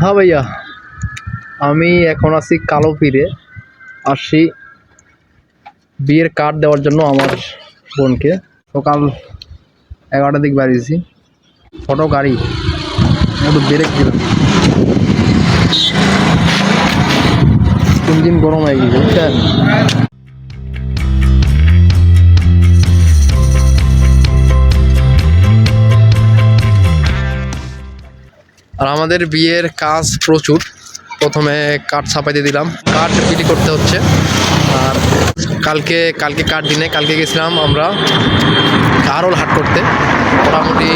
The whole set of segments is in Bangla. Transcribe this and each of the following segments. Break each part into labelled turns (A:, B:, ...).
A: হ্যাঁ ভাইয়া, আমি এখন আছি কালো পীরে। আসছি বিয়ের কার্ড দেওয়ার জন্য আমার বোনকে। সকাল 11টার দিকে বাড়িয়েছি। ছোটো গাড়ি একটু ব্রেক দিল, ইঞ্জিন গরম হয়ে গেছে বুঝছেন। আর আমাদের বিয়ের কাজ প্রচুর। প্রথমে কার্ড ছাপাইতে দিলাম, কার্ড বিলি করতে হচ্ছে। আর কালকে কার্ড দিনে কালকে গেছিলাম আমরা কারোল হাট করতে। মোটামুটি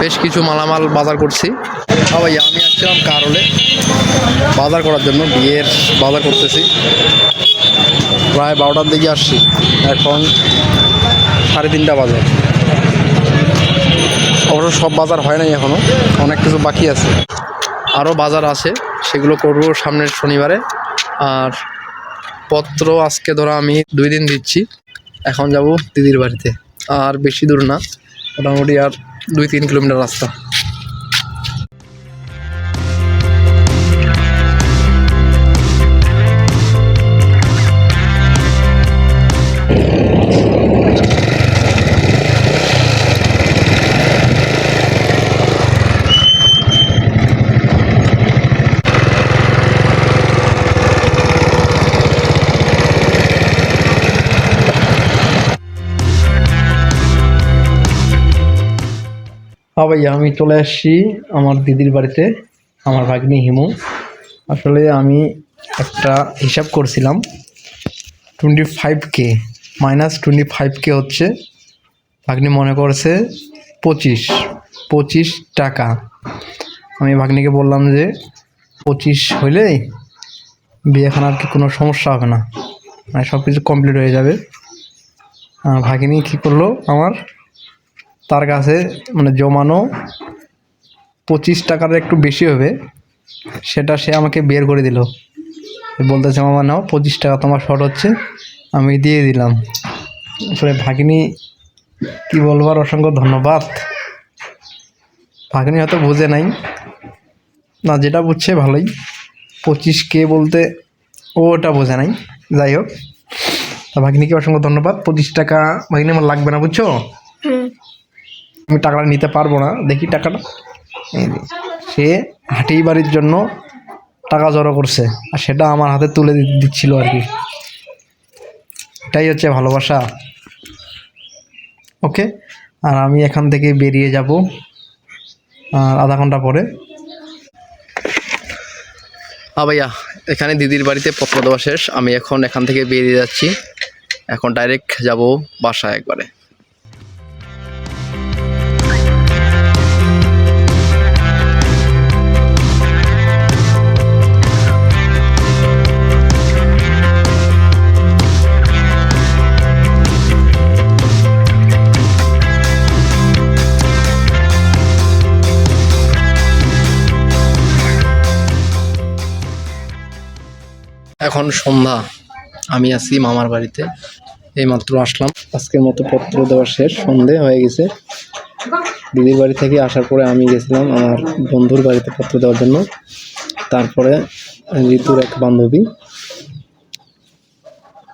A: বেশ কিছু মালামাল বাজার করছি। ভাইয়া, আমি আসছিলাম কারোলে বাজার করার জন্য, বিয়ের বাজার করতেছি। প্রায় 12টার দিকে আসছি, এখন 3:30 বাজে। অবশ্য সব বাজার হয় নাই, এখনও অনেক কিছু বাকি আছে, আরও বাজার আছে, সেগুলো করবো সামনের শনিবারে। আর পত্র আজকে ধরো আমি 2 দিন দিচ্ছি। এখন যাব দিদির বাড়িতে, আর বেশি দূর না, মোটামুটি আর 2-3 কিলোমিটার রাস্তা। হ্যাঁ ভাইয়া, আমি চলে আসছি আমার দিদির বাড়িতে, আমার ভাগ্নি হিমু। আসলে আমি একটা হিসাব করছিলাম, 25K মাইনাস 25K হচ্ছে, ভাগ্নি মনে করছে 25 টাকা। আমি ভাগ্নিকে বললাম যে 25 হইলে বিয়েখানা আর কি কোনো সমস্যা হবে না, মানে সব কিছু কমপ্লিট হয়ে যাবে। ভাগ্নি কী করলো, তার কাছে মানে জমানো 25 টাকার একটু বেশি হবে, সেটা সে আমাকে বের করে দিল। বলতেছে, মামা নাও 25 টাকা তোমার শর্ট হচ্ছে। আমি দিয়ে দিলাম। আসলে ভাগ্নি কি বলবার, অসংখ্য ধন্যবাদ। ভাগ্নি হয়তো বুঝে নাই, না যেটা বুঝছে ভালোই। 25K বলতে ও ওটা বোঝে নাই। যাই হোক, তা ভাগ্নিকে অসংখ্য ধন্যবাদ। 25 টাকা ভাগ্নি আমার লাগবে না, বুঝছো। আমি টাকাটা নিতে পারবো না, দেখি টাকাটা। সে হাঁটি বাড়ির জন্য টাকা জড়ো করছে, আর সেটা আমার হাতে তুলে দিচ্ছিল আর কি। এটাই হচ্ছে ভালোবাসা। ওকে, আর আমি এখান থেকে বেরিয়ে যাব আর আধা ঘন্টা পরে। ভাইয়া, এখানে দিদির বাড়িতে পত্র দেওয়া শেষ। আমি এখন এখান থেকে বেরিয়ে যাচ্ছি, এখন ডাইরেক্ট যাব বাসায় একবারে। এখন সন্ধ্যা, আমি আছি মামার বাড়িতে, এইমাত্র আসলাম। আজকের মতো পত্র দেওয়া শেষ, সন্ধে হয়ে গেছে। দিদির বাড়ি থেকে আসার পরে আমি গেছিলাম আমার বন্ধুর বাড়িতে পত্র দেওয়ার জন্য। তারপরে ঋতুর এক বান্ধবী,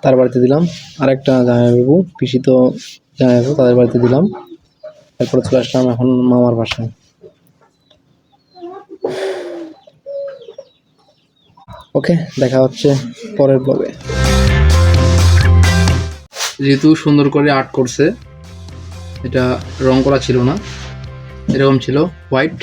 A: তার বাড়িতে দিলাম। আরেকটা জামাইবাবু, পিসিত জামাইবাবু, তাদের বাড়িতে দিলাম। তারপরে চলে আসলাম এখন মামার বাসায়। ওকে, দেখা হচ্ছে পরের ব্লগে। ঋতু সুন্দর করে আর্ট করছে, এটা রং করা ছিল না, এরকম ছিল হোয়াইট।